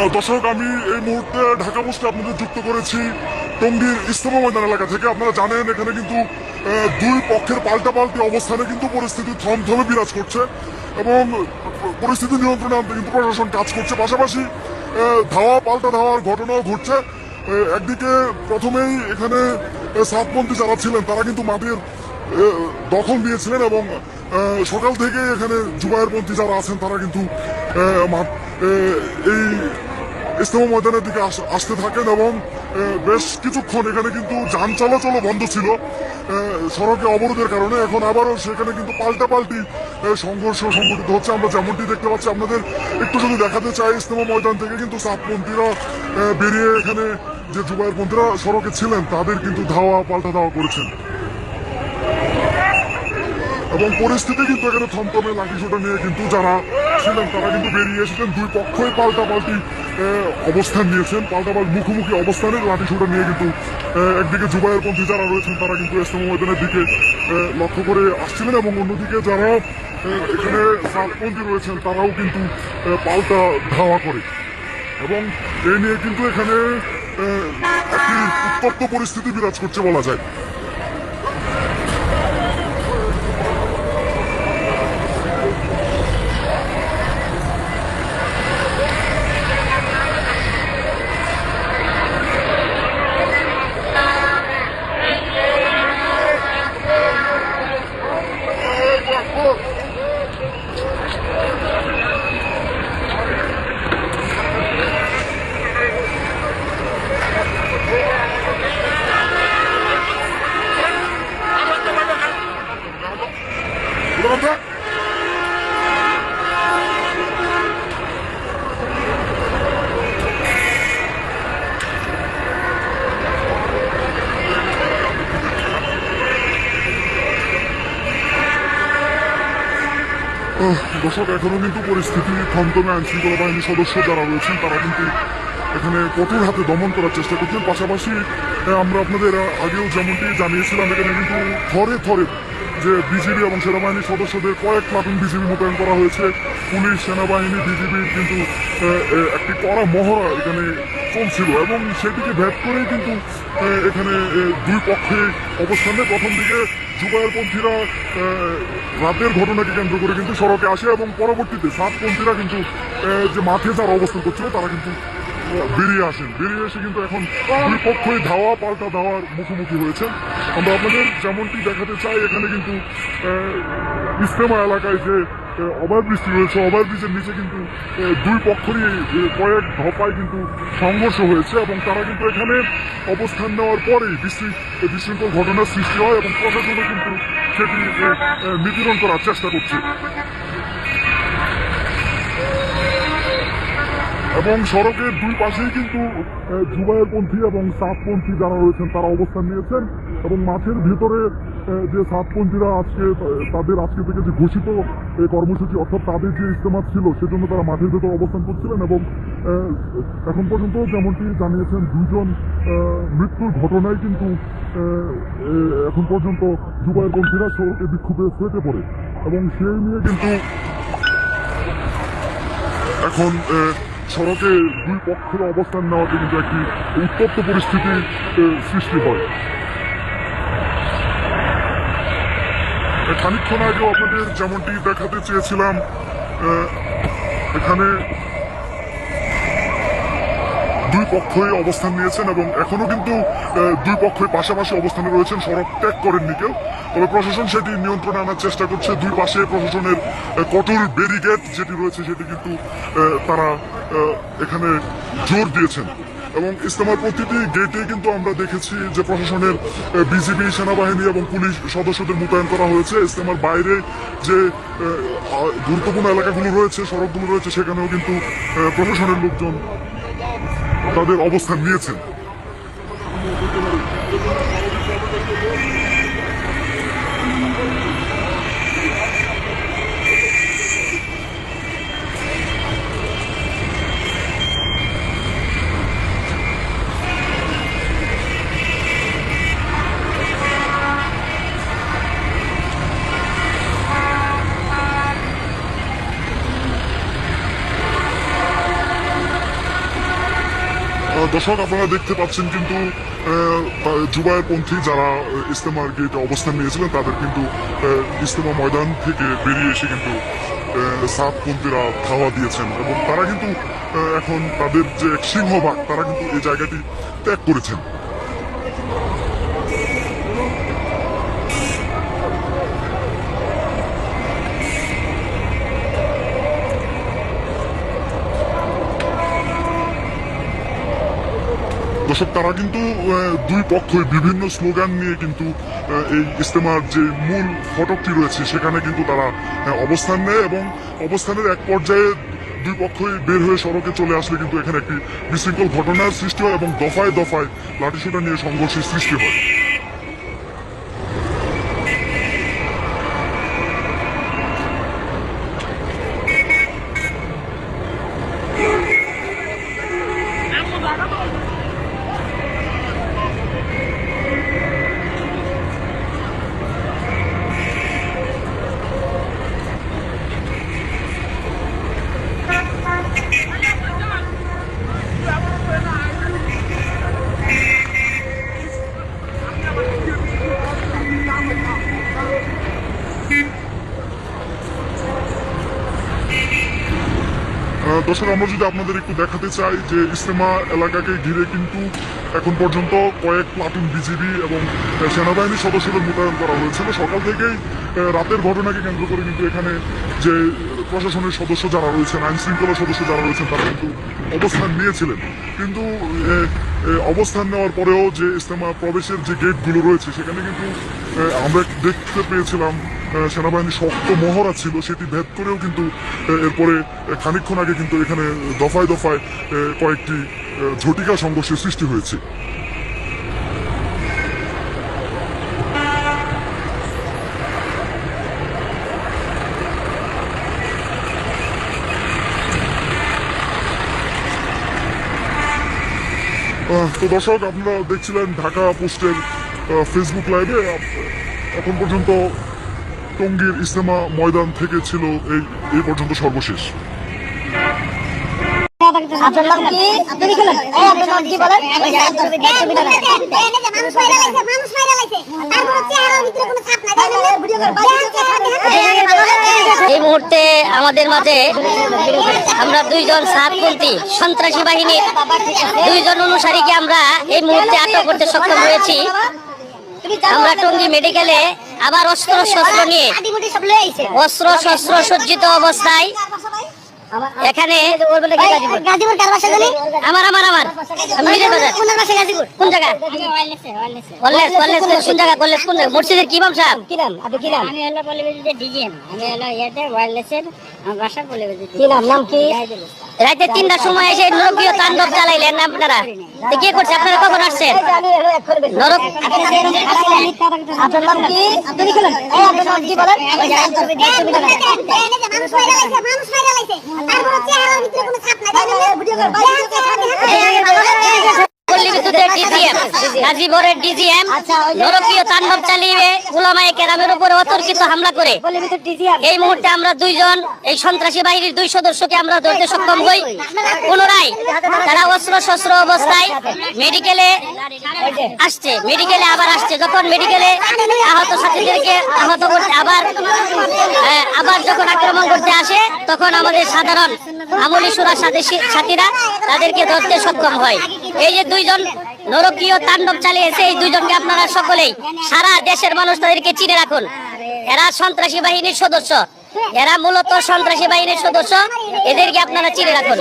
দর্শক, আমি এই মুহূর্তে ঢাকা পোস্টে আপনাদের যুক্ত করেছি টঙ্গীর ইজতেমা ময়দান এলাকা থেকে। আপনারা জানেন এখানে কিন্তু দুই পক্ষের পাল্টাপাল্টি অবস্থানে কিন্তু পরিস্থিতি থমথমে বিরাজ করছে এবং পরিস্থিতি নিয়ন্ত্রণে আনতে কিন্তু প্রশাসন কাজ করছে। পাশাপাশি ধাওয়া পাল্টা ধাওয়ার ঘটনাও ঘটছে। একদিকে প্রথমেই এখানে সাতপন্থী যারা ছিলেন তারা কিন্তু মাঠের দখল নিয়েছিলেন এবং সকাল থেকে এখানে জুবায়েরপন্থী যারা আছেন তারা কিন্তু এই ইজতেমা ময়দানের দিকে আসতে থাকেন এবং বেশ কিছুক্ষণ এখানে কিন্তু যান চলাচলও বন্ধ ছিল সড়কে অবরোধের কারণে। এখন আবারও সেখানে কিন্তু পাল্টাপাল্টি সংঘর্ষ সংঘটিত হচ্ছে। আমরা যেমনটি দেখতে পাচ্ছি, আপনাদের একটু যদি দেখাতে চাই, ইজতেমা ময়দান থেকে কিন্তু সাতপন্থীরা বেরিয়ে এখানে যে জুবায়েরপন্থীরা সড়কে ছিলেন তাদের কিন্তু ধাওয়া পাল্টা ধাওয়া করেছেন এবং পরিস্থিতি কিন্তু এখানে থমথমে। লাঠিসোঁটা নিয়ে কিন্তু যারা ছিলেন তারা কিন্তু বেরিয়ে এসেছেন। দুই পক্ষই পাল্টাপাল্টি অবস্থান নিয়েছেন, পাল্টাপাল্টি মুখোমুখি অবস্থানে লাঠিসোঁটা নিয়ে কিন্তু একদিকে জুবায়েরপন্থী যারা রয়েছেন তারা কিন্তু ইজতেমা ময়দানের দিকে লক্ষ্য করে আসছিলেন এবং অন্যদিকে যারা এখানে সাতপন্থী রয়েছেন তারাও কিন্তু পাল্টা ধাওয়া করে এবং এই নিয়ে কিন্তু এখানে একটি উত্তপ্ত পরিস্থিতি বিরাজ করছে বলা যায়। দর্শক, এখনো কিন্তু পরিস্থিতি থমথমে। আইন শৃঙ্খলা বাহিনীর সদস্য যারা রয়েছেন তারা কিন্তু এখানে কঠোর হাতে দমন করার চেষ্টা করছেন। পাশাপাশি আমরা আপনাদের আগেও যেমনটি জানিয়েছিলাম, এখানে কিন্তু থরে থরে যে বিজিবি এবং সেনাবাহিনীর সদস্যদের কয়েক প্লাটুন বিজিবি মোতায়েন করা হয়েছে। পুলিশ, সেনাবাহিনী, বিজিবির কিন্তু একটি কড়া মহড়া এখানে চলছিল এবং সেটিকে ভেদ করেই কিন্তু এখানে দুই পক্ষে অবস্থানে প্রথম দিকে জুবায়েরপন্থীরা রাতের ঘটনাকে কেন্দ্র করে কিন্তু সড়কে আসে এবং পরবর্তীতে সাতপন্থীরা কিন্তু যে মাঠে যারা অবস্থান করছিল তারা কিন্তু বেরিয়ে আসেন। বেরিয়ে এসে কিন্তু এখন দুই পক্ষই ধাওয়া পাল্টা ধাওয়ার মুখোমুখি হয়েছে। আমরা আপনাদের যেমনটি দেখাতে চাই, এখানে কিন্তু ইজতেমা এলাকায় যে ওভারব্রিজটি রয়েছে, ওভারব্রিজের নিচে কিন্তু দুই পক্ষরই কয়েক দফায় কিন্তু সংঘর্ষ হয়েছে এবং তারা কিন্তু এখানে অবস্থান নেওয়ার পরেই বিশৃঙ্খল ঘটনার সৃষ্টি হয় এবং প্রশাসনও কিন্তু সেটি নিপীড়ন করার চেষ্টা করছে এবং সড়কের দুই পাশেই কিন্তু জুবায়েরপন্থী এবং সাতপন্থী যারা রয়েছেন তারা অবস্থান নিয়েছেন এবং মাঠের ভিতরে যে সাতপন্থীরা তাদের আজকে থেকে যে ঘোষিত কর্মসূচি, অর্থাৎ তাদের যে ইজতেমা ছিল সেজন্য তারা মাঠের ভেতর অবস্থান করছিলেন এবং এখন পর্যন্ত যেমনটি জানিয়েছেন দুজন মৃত্যুর ঘটনায় কিন্তু এখন পর্যন্ত জুবায়েরপন্থীরা সড়কে বিক্ষোভে ফেটে পড়ে এবং সেই নিয়ে কিন্তু এখন সড়কে দুই পক্ষের অবস্থান নেওয়াতে কিন্তু একটি উত্তপ্ত পরিস্থিতি সৃষ্টি হয়। খানিকক্ষণ আগেও আপনাদের যেমনটি দেখাতে চেয়েছিলাম, এখানে দুই পক্ষই অবস্থান নিয়েছেন এবং এখনো কিন্তু দুই পক্ষই পাশাপাশি অবস্থানে রয়েছেন, সড়ক ত্যাগ করেননি কেউ। তবে প্রশাসন সেটি নিয়ন্ত্রণে আনার চেষ্টা করছে। দুই পাশে প্রশাসনের কঠোর ব্যারিকেড যেটি রয়েছে সেটি কিন্তু তারা এখানে জোর দিয়েছেন এবং ইজতেমার প্রতিটি গেটে কিন্তু আমরা দেখেছি যে প্রশাসনের বিজিবি, সেনাবাহিনী এবং পুলিশ সদস্যদের মোতায়েন করা হয়েছে। ইজতেমার বাইরে যে গুরুত্বপূর্ণ এলাকাগুলো রয়েছে, সড়কগুলো রয়েছে, সেখানেও কিন্তু প্রশাসনের লোকজন তাদের অবস্থান নিয়েছেন। দর্শক আপনারা দেখতে পাচ্ছেন কিন্তু জুবায়ের পন্থী যারা ইজতেমার গেটে অবস্থান নিয়েছিলেন তাদের কিন্তু ইজতেমা ময়দান থেকে বেরিয়ে এসে কিন্তু সাতপন্থীরা ধাওয়া দিয়েছেন এবং তারা কিন্তু এখন তাদের যে এক সিংহভাগ তারা কিন্তু এই জায়গাটি ত্যাগ করেছেন। দর্শক তারা কিন্তু দুই পক্ষই বিভিন্ন স্লোগান নিয়ে কিন্তু এই ইজতেমার যে মূল ফটকটি রয়েছে সেখানে কিন্তু তারা অবস্থান নেয় এবং অবস্থানের এক পর্যায়ে দুই পক্ষই বের হয়ে সড়কে চলে আসলে কিন্তু এখানে একটি বিশৃঙ্খল ঘটনার সৃষ্টি হয় এবং দফায় দফায় লাঠিসোঁটা নিয়ে সংঘর্ষের সৃষ্টি হয়। দর্শক আমরা যদি আপনাদের একটু দেখাতে চাই যে ইজতেমা এলাকাকে ঘিরে কিন্তু এখন পর্যন্ত কয়েক প্লাটুন বিজিবি এবং সেনাবাহিনীর সদস্যদের মোতায়েন করা হয়েছিল। সকাল থেকেই রাতের ঘটনাকে কেন্দ্র করে কিন্তু এখানে যে প্রশাসনের সদস্য যারা রয়েছেন, আইন শৃঙ্খলা সদস্য যারা রয়েছেন তারা কিন্তু অবস্থান নিয়েছিলেন, কিন্তু অবস্থান নেওয়ার পরেও যে ইজতেমা প্রবেশের যে গেটগুলো রয়েছে সেখানে কিন্তু আমরা দেখতে পেয়েছিলাম সেনাবাহিনীর শক্ত মহড়া ছিল, সেটি ভেদ করেও কিন্তু এরপরে খানিকক্ষণ আগে কিন্তু এখানে দফায় দফায় কয়েকটি ঝটিকা সংঘর্ষের সৃষ্টি হয়েছে। তো দর্শক আপনারা দেখছিলেন ঢাকা পোস্টের ফেসবুক লাইভে। এখন পর্যন্ত টঙ্গীর ইজতেমা ময়দান থেকে ছিল এই পর্যন্ত সর্বশেষ। আপনার নাম কি? আপনি লিখলেন? আপনার নাম কি বলেন? এই মুহূর্তে আমাদের মাঝে আমরা দুইজন সাতপন্থী সন্ত্রাসী বাহিনীর দুইজন অনুসারীকে আমরা এই মুহূর্তে আটক করতে সক্ষম হয়েছি। আমরা টঙ্গী মেডিকেলে আবার অস্ত্র শস্ত্র নিয়ে অস্ত্র শস্ত্র সজ্জিত অবস্থায় এখানে গাজীপুর কার বাসা জানি? আমার আমার আমার কোন বাসা গাজীপুর? কোন জায়গা? কলেজ কলেজ কোন জায়গা? কলেজ কোন জায়গা? মসজিদের কি ইমাম সাহেব? কি নাম? আপনি কি নাম? আমি হলো পল্লীবিদ্যুতের ডিজিএম। আমি হলো ইয়াতে ওয়্যারলেসের আমার বাসা পল্লীবিদ্যুৎ। কি নাম? নাম কি? রাতে 3টার সময় এসে নরকীয় তাণ্ডব চালাইলেন আপনারা। তো কি করছে? আপনারা কখন আসছেন? নরক আপনার নাম কি? আপনি লিখলেন? আপনার নাম কি বলেন? পল্লীবিদ্যুতের ডিজিএম, গাজীপুরের ডিজিএম নরকীয় তাণ্ডব চালিয়ে উলামায়ে কেরামের উপরে অতর্কিত হামলা করে এই মুহূর্তে আমরা দুইজন এই সন্ত্রাসী বাহিনীর দুই সদস্যকে আমরা ধরতে সক্ষম হই। পুনরায় তারা অস্ত্র শস্ত্র অবস্থায় মেডিকেলে আসছে, মেডিকেলে আবার আসছে। যখন মেডিকেলে আহত ছাত্রীদেরকে আহত করতে আবার যখন আক্রমণ করতে আসে তখন আমাদের সাধারণ আমলি সুরার সাথীরা তাদেরকে ধরতে সক্ষম হয়। এই যে দুইজন নরকীয় তাণ্ডব চালিয়েছে এই দুইজনকে আপনারা সকলেই সারা দেশের মানুষ তাদেরকে চিনে রাখুন। এরা সন্ত্রাসী বাহিনীর সদস্য, এরা মূলত সন্ত্রাসী বাহিনীর সদস্য, এদেরকে আপনারা চিনে রাখুন।